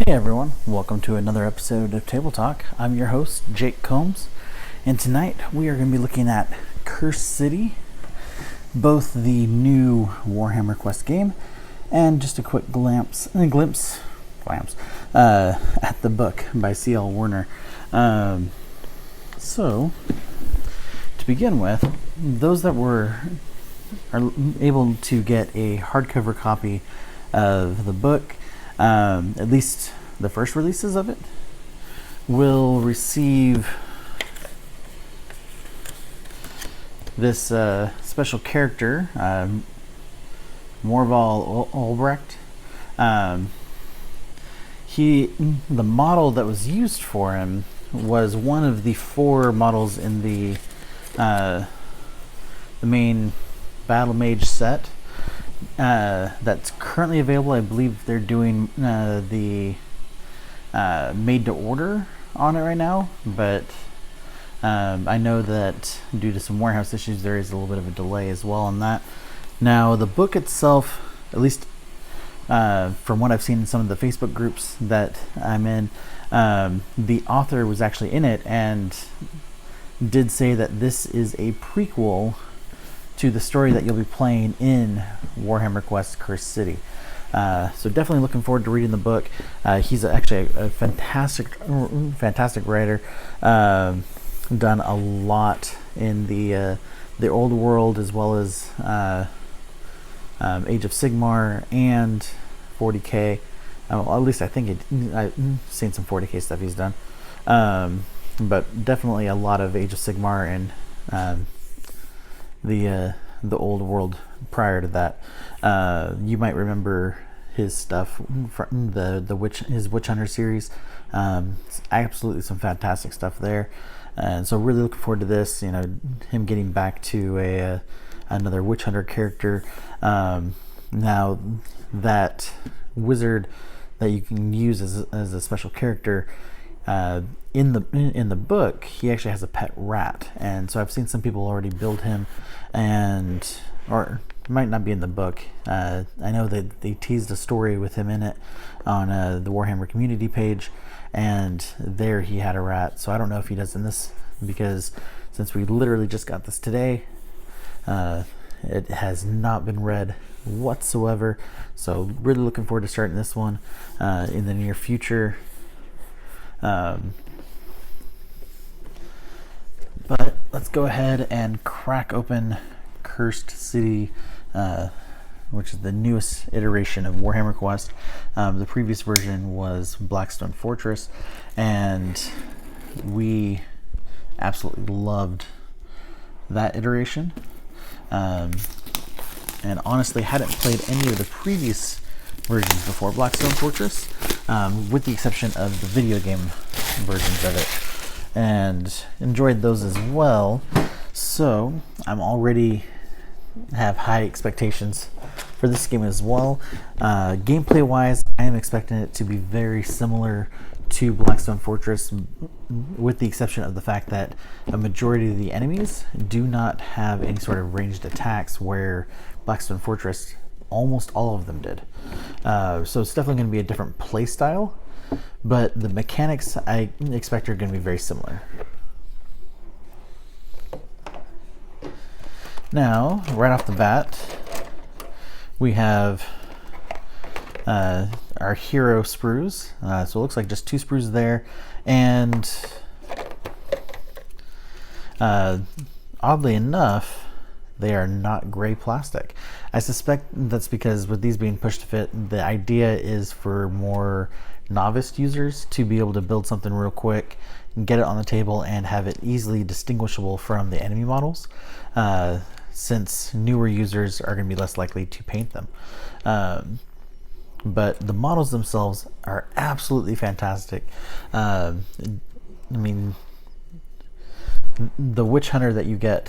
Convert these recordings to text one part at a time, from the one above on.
Hey everyone, welcome to another episode of Table Talk. I'm your host, Jake Combs, and tonight we are going to be looking at Cursed City, both the new Warhammer Quest game and just a quick glimpse at the book by C.L. Werner. So, to begin with, those that are able to get a hardcover copy of the book, at least the first releases of it, will receive this special character, Morval Albrecht. The model that was used for him was one of the 4 models in the main Battle Mage set. That's currently available. I believe they're doing the made to order on it right now, but I know that due to some warehouse issues there is a little bit of a delay as well on that. Now the book itself, at least from what I've seen in some of the Facebook groups that I'm in, the author was actually in it and did say that this is a prequel to the story that you'll be playing in Warhammer Quest Cursed City. So definitely looking forward to reading the book. He's actually a fantastic writer. Done a lot in the old world as well as Age of Sigmar and 40k. Well, at least I think I've seen some 40k stuff he's done. But definitely a lot of Age of Sigmar and the old world prior to that. You might remember his stuff from his Witch Hunter series. It's absolutely some fantastic stuff there, and so really looking forward to this. You know, him getting back to another Witch Hunter character. Now that wizard that you can use as a special character. In the book, he actually has a pet rat, and so I've seen some people already build him, or it might not be in the book. I know that they teased a story with him in it on the Warhammer community page, and there he had a rat. So I don't know if he does in this, because since we literally just got this today, it has not been read whatsoever. So really looking forward to starting this one in the near future. But let's go ahead and crack open Cursed City, which is the newest iteration of Warhammer Quest. The previous version was Blackstone Fortress, and we absolutely loved that iteration. And honestly hadn't played any of the previous versions before Blackstone Fortress, with the exception of the video game versions of it, and enjoyed those as well. So I'm already have high expectations for this game as well. Gameplay wise, I am expecting it to be very similar to Blackstone Fortress, with the exception of the fact that a majority of the enemies do not have any sort of ranged attacks, where Blackstone Fortress almost all of them did. So it's definitely going to be a different play style, but the mechanics I expect are going to be very similar. Now, right off the bat, we have our hero sprues. So it looks like just 2 sprues there, and oddly enough, they are not gray plastic. I suspect that's because with these being push to fit, the idea is for more novice users to be able to build something real quick and get it on the table and have it easily distinguishable from the enemy models, since newer users are going to be less likely to paint them. But the models themselves are absolutely fantastic. I mean, the Witch Hunter that you get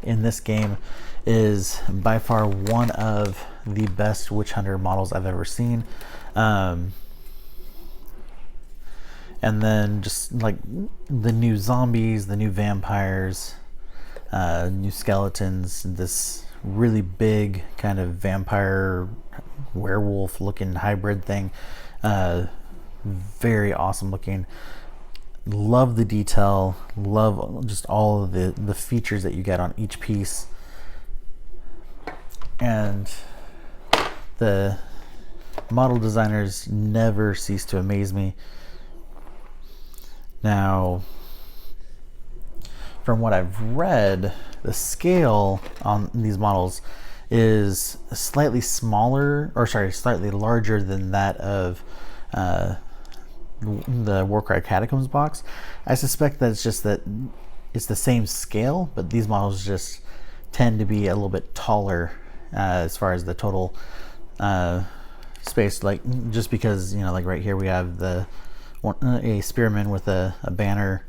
in this game is by far one of the best Witch Hunter models I've ever seen. And then just like the new zombies, the new vampires, new skeletons, this really big kind of vampire werewolf looking hybrid thing, very awesome looking. Love the detail, love just all of the features that you get on each piece. And the model designers never cease to amaze me. Now, from what I've read, the scale on these models is slightly smaller, or sorry, slightly larger than that of the Warcry Catacombs box. I suspect that it's just that it's the same scale, but these models just tend to be a little bit taller as far as the total space. Like, just because, you know, like right here we have a spearman with a banner,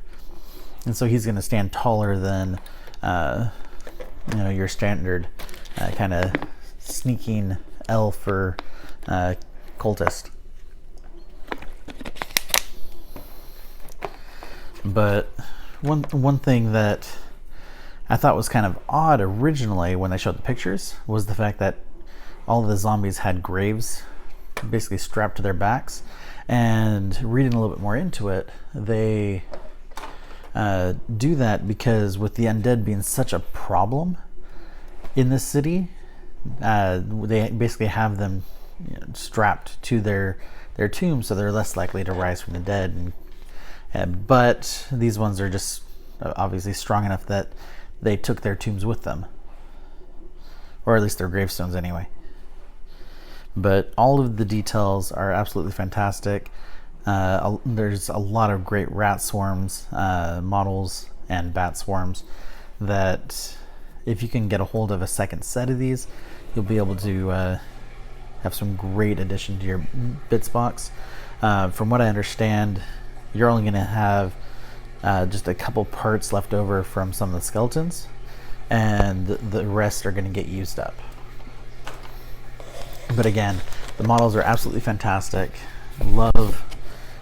and so he's going to stand taller than you know, your standard kind of sneaking elf or cultist. But one thing that I thought was kind of odd originally when they showed the pictures was the fact that all of the zombies had graves basically strapped to their backs. And reading a little bit more into it, they do that because with the undead being such a problem in this city, they basically have them, you know, strapped to their tombs, so they're less likely to rise from the dead. But these ones are just obviously strong enough that they took their tombs with them, or at least their gravestones anyway. But all of the details are absolutely fantastic. There's a lot of great rat swarms models and bat swarms that, if you can get a hold of a second set of these, you'll be able to have some great addition to your bits box. From what I understand, you're only going to have just a couple parts left over from some of the skeletons, and the rest are going to get used up. But again, the models are absolutely fantastic. Love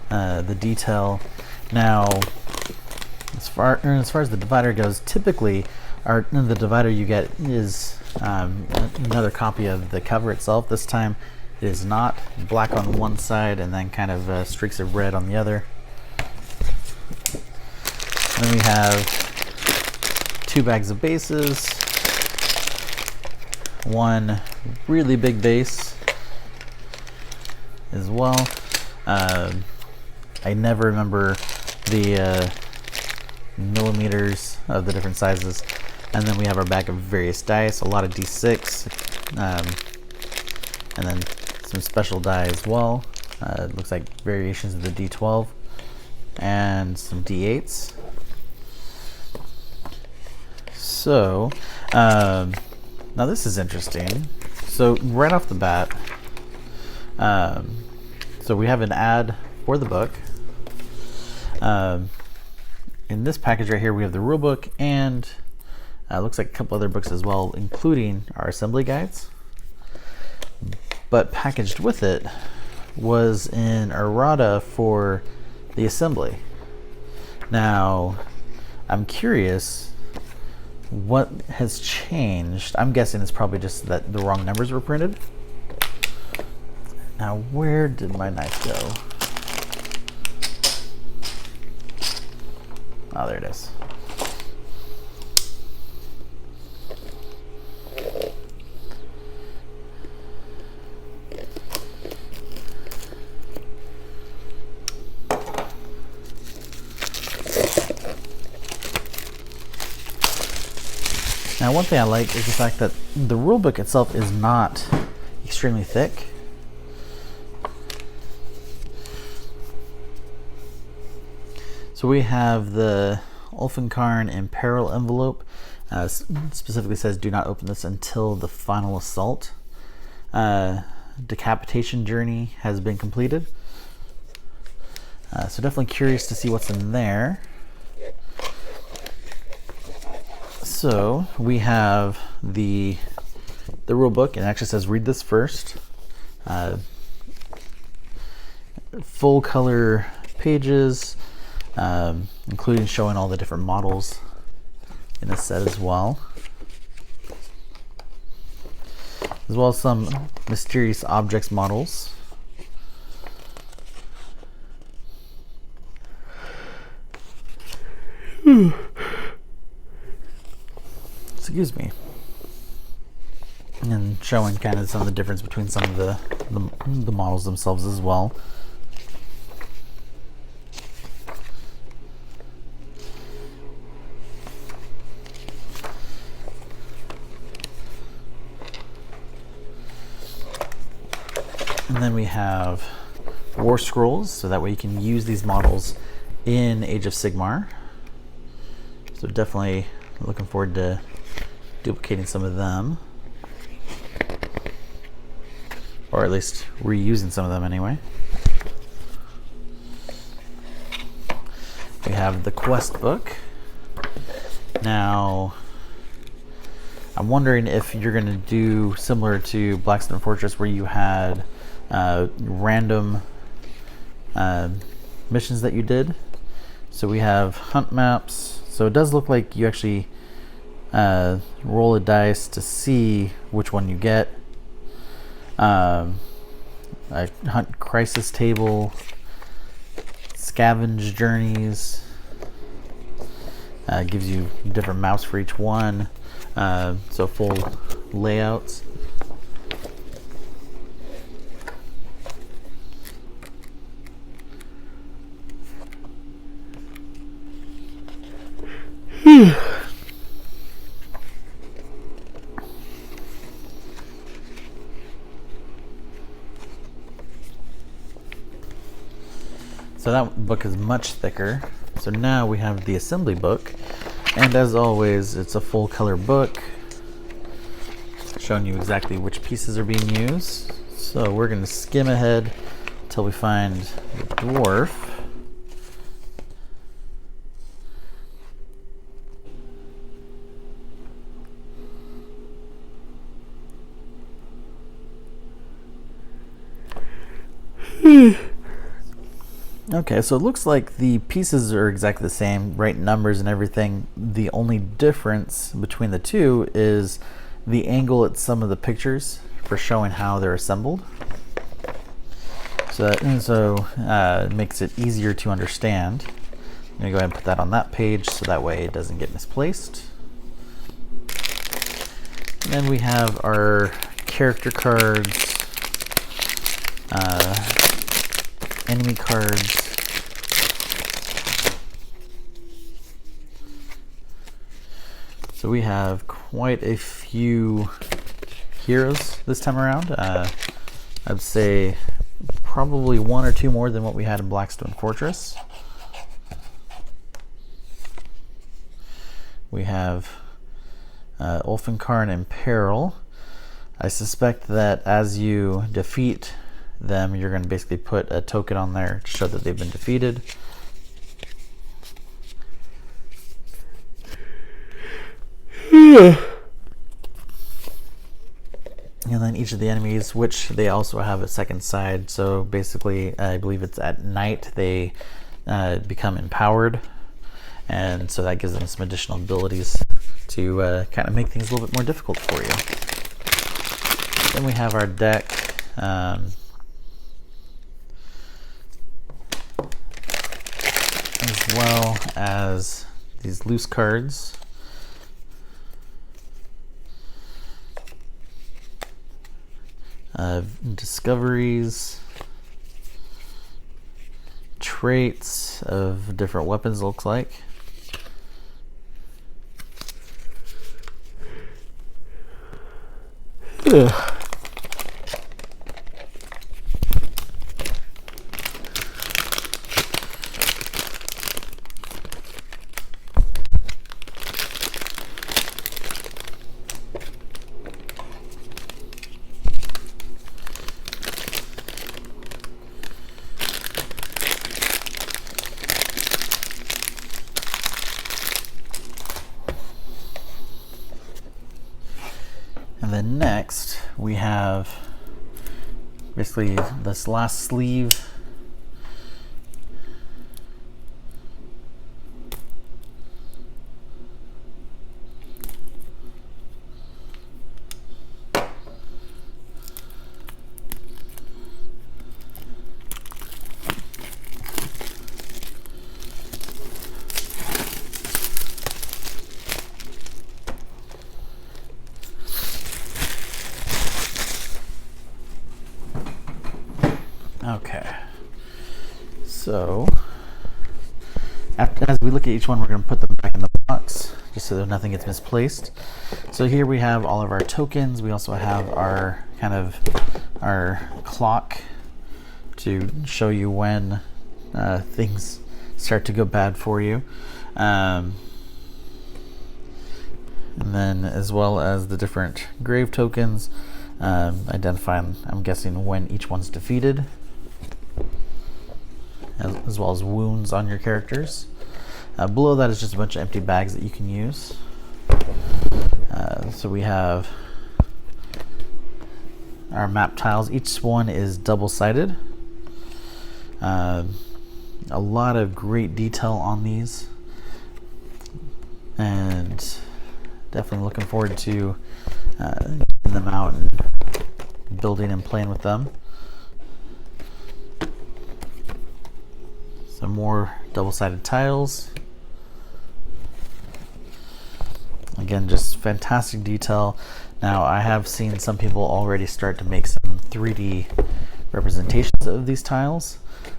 the detail. Now, as far as the divider goes, typically the divider you get is another copy of the cover itself. This time it is not black on one side and then kind of streaks of red on the other. Then we have 2 bags of bases, one really big base as well. I never remember the millimeters of the different sizes. And then we have our bag of various dice, a lot of D6, and then some special die as well. It looks like variations of the D12 and some D8s. So, now this is interesting. So right off the bat, so we have an ad for the book. In this package right here, we have the rule book and looks like a couple other books as well, including our assembly guides. But packaged with it was an errata for the assembly. Now, I'm curious what has changed. I'm guessing it's probably just that the wrong numbers were printed. Now, where did my knife go? Oh, there it is. Now, one thing I like is the fact that the rule book itself is not extremely thick. So we have the Ulfenkarn Imperil envelope. Specifically says, do not open this until the final assault. Decapitation journey has been completed. So definitely curious to see what's in there. So we have the rule book, and it actually says read this first. Full color pages, including showing all the different models in the set as well as some mysterious objects models. Excuse me. And showing kind of some of the difference between some of the models themselves as well. And then we have War Scrolls, so that way you can use these models in Age of Sigmar. So definitely looking forward to duplicating some of them. Or at least reusing some of them anyway. We have the quest book. Now, I'm wondering if you're going to do similar to Blackstone Fortress, where you had random missions that you did. So we have hunt maps. So it does look like you actually roll a dice to see which one you get. A hunt crisis table, scavenge journeys, gives you different maps for each one, so full layouts. So that book is much thicker. So now we have the assembly book, and as always, it's a full color book showing you exactly which pieces are being used. So we're going to skim ahead until we find the dwarf. Okay, so it looks like the pieces are exactly the same, right numbers and everything. The only difference between the two is the angle at some of the pictures for showing how they're assembled. So it makes it easier to understand. I'm going to go ahead and put that on that page so that way it doesn't get misplaced. And then we have our character cards, enemy cards, so we have quite a few heroes this time around. I'd say probably one or two more than what we had in Blackstone Fortress. We have Ulfenkarn in peril. I suspect that as you defeat them, you're going to basically put a token on there to show that they've been defeated. And then each of the enemies, which they also have a second side. So basically, I believe it's at night they become empowered, and so that gives them some additional abilities to kind of make things a little bit more difficult for you. Then we have our deck. As well as these loose cards. Discoveries, traits of different weapons, looks like. Ugh. And then next we have basically this last sleeve. Okay. So, as we look at each one, we're going to put them back in the box just so that nothing gets misplaced. So here we have all of our tokens. We also have our our clock to show you when things start to go bad for you. And then as well as the different grave tokens, identifying, I'm guessing, when each one's defeated, as well as wounds on your characters. Below that is just a bunch of empty bags that you can use. So we have our map tiles. Each one is double-sided. A lot of great detail on these, and definitely looking forward to getting them out and building and playing with them. Some more double-sided tiles. Again, just fantastic detail. Now, I have seen some people already start to make some 3D representations of these tiles,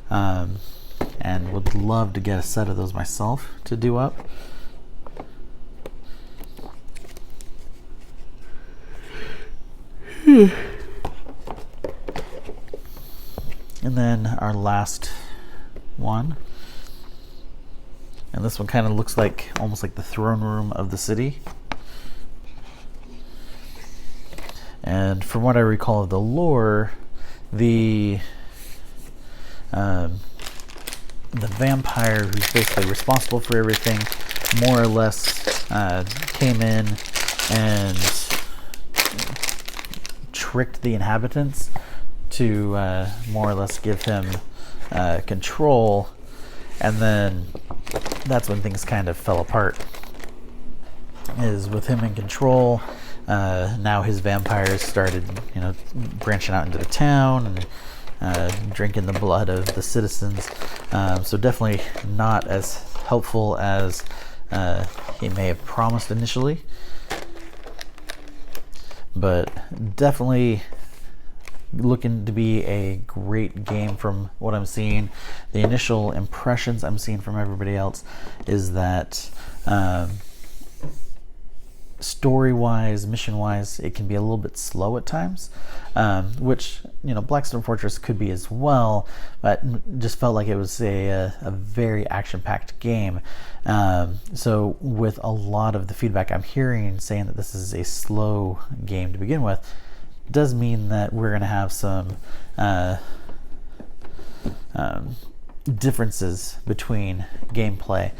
and would love to get a set of those myself to do up. And then our last one, and this one kind of looks like almost like the throne room of the city. And from what I recall of the lore, the vampire who's basically responsible for everything more or less came in and tricked the inhabitants to more or less give him control, and then that's when things kind of fell apart. Is with him in control, now his vampires started, branching out into the town and drinking the blood of the citizens. So definitely not as helpful as he may have promised initially, but definitely looking to be a great game from what I'm seeing. The initial impressions I'm seeing from everybody else is that story-wise, mission-wise, it can be a little bit slow at times, which Blackstone Fortress could be as well, but just felt like it was a very action-packed game. So with a lot of the feedback I'm hearing saying that this is a slow game to begin with, does mean that we're going to have some differences between gameplay,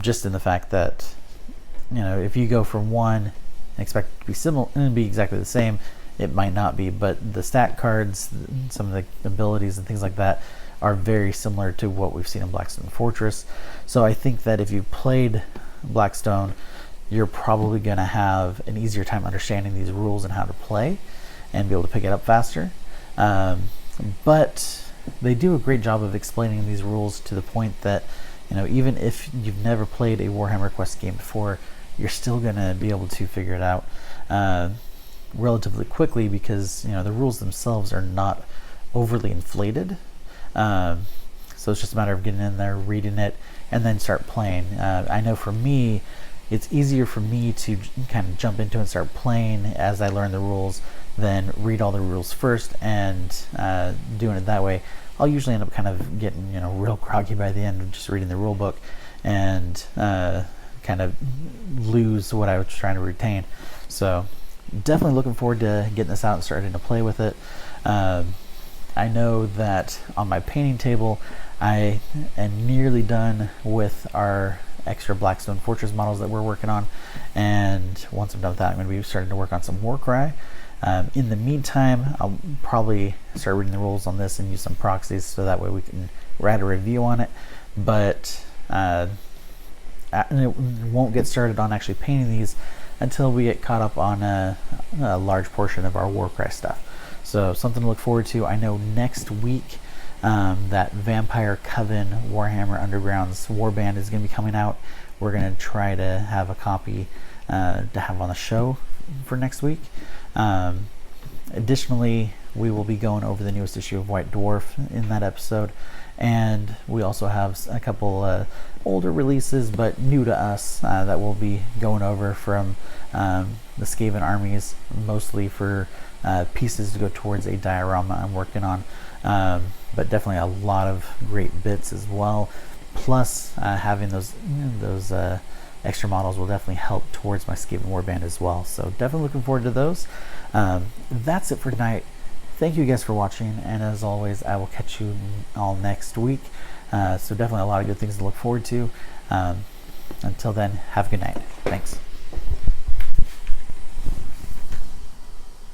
just in the fact that if you go from one and expect it to be similar and be exactly the same, it might not be. But the stat cards, some of the abilities and things like that are very similar to what we've seen in Blackstone Fortress. So I think that if you played Blackstone, you're probably going to have an easier time understanding these rules and how to play and be able to pick it up faster. But they do a great job of explaining these rules to the point that even if you've never played a Warhammer Quest game before, you're still going to be able to figure it out relatively quickly, because the rules themselves are not overly inflated. So it's just a matter of getting in there, reading it, and then start playing. I know for me, it's easier for me to kind of jump into and start playing as I learn the rules than read all the rules first and doing it that way. I'll usually end up kind of getting real groggy by the end of just reading the rule book and kind of lose what I was trying to retain. So definitely looking forward to getting this out and starting to play with it. I know that on my painting table I am nearly done with our extra Blackstone Fortress models that we're working on, and once I'm done with that, I'm going to be starting to work on some Warcry. In the meantime, I'll probably start reading the rules on this and use some proxies so that way we can write a review on it, but it won't get started on actually painting these until we get caught up on a large portion of our Warcry stuff. So something to look forward to. I know next week that Vampire Coven Warhammer Underground's Warband is going to be coming out. We're going to try to have a copy to have on the show for next week. Additionally, we will be going over the newest issue of White Dwarf in that episode. And we also have a couple older releases, but new to us, that we'll be going over from the Skaven armies, mostly for pieces to go towards a diorama I'm working on. But definitely a lot of great bits as well. Plus, having those extra models will definitely help towards my Skaven Warband as well. So definitely looking forward to those. That's it for tonight. Thank you guys for watching, and as always, I will catch you all next week. So definitely a lot of good things to look forward to. Until then, have a good night. Thanks.